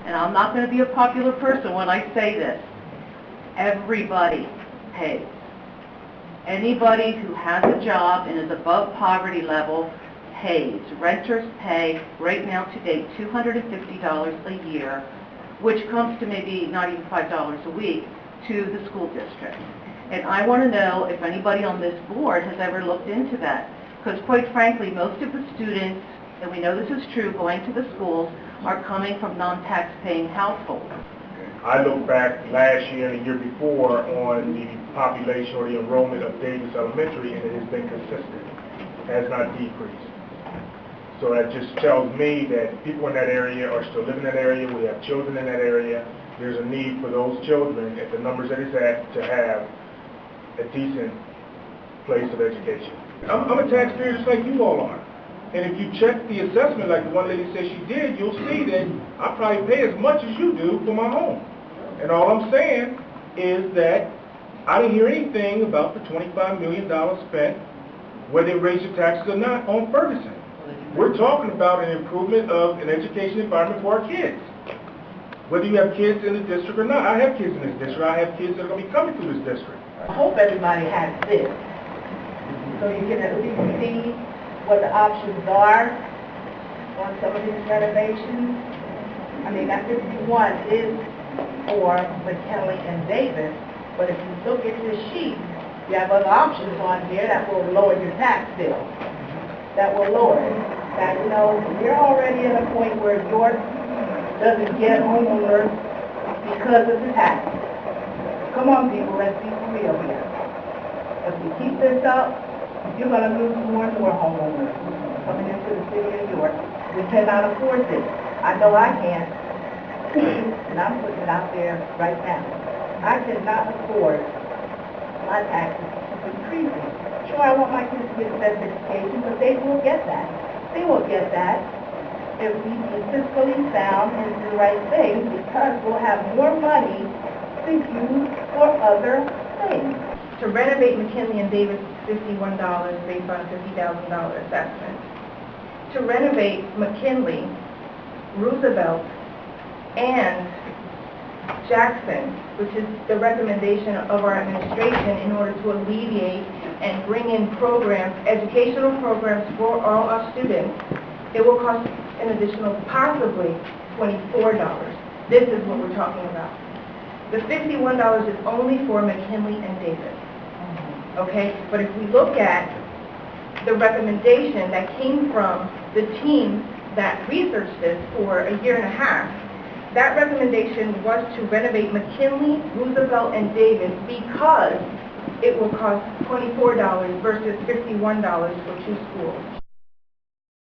and I'm not going to be a popular person when I say this, everybody pays. Anybody who has a job and is above poverty level pays. Renters pay, right now to date, $250 a year, which comes to maybe not even $5 a week, to the school district. And I want to know if anybody on this board has ever looked into that. Because quite frankly, most of the students, and we know this is true, going to the schools, are coming from non-tax paying households. I look back last year and the year before on the population or the enrollment of Davis Elementary, and it has been consistent. It has not decreased. So that just tells me that people in that area are still living in that area. We have children in that area. There's a need for those children, at the numbers that it's at, to have a decent place of education. I'm a taxpayer just like you all are. And if you check the assessment like the one lady said she did, you'll see that I probably pay as much as you do for my home. And all I'm saying is that I didn't hear anything about the $25 million spent, whether they raise your taxes or not, on Ferguson. We're talking about an improvement of an education environment for our kids. Whether you have kids in the district or not. I have kids in this district. I have kids that are going to be coming through this district. I hope everybody has this, so you can at least see what the options are on some of these renovations. I mean, that 51 is for McKinley and Davis, but if you look at this sheet, you have other options on here that will lower your tax bill. That will lower it. That, you know, you're already at a point where York doesn't get homeowners because of the tax. Come on, people, let's be real here. If we keep this up, you're going to lose more and more homeowners coming into the city of York. We cannot afford this. I know I can't, and I'm putting it out there right now. I cannot afford my taxes increasing. Sure, I want my kids to get the best education, but they will get that. They will get that if we be fiscally sound and do the right thing, because we'll have more money to use for other things. To renovate McKinley and Davis is $51 based on a $50,000 assessment. To renovate McKinley, Roosevelt, and Jackson, which is the recommendation of our administration in order to alleviate and bring in programs, educational programs for all our students, it will cost an additional possibly $24. This is what we're talking about. The $51 is only for McKinley and Davis. Okay, but if we look at the recommendation that came from the team that researched this for a year and a half, that recommendation was to renovate McKinley, Roosevelt, and Davis because it will cost $24 versus $51 for two schools.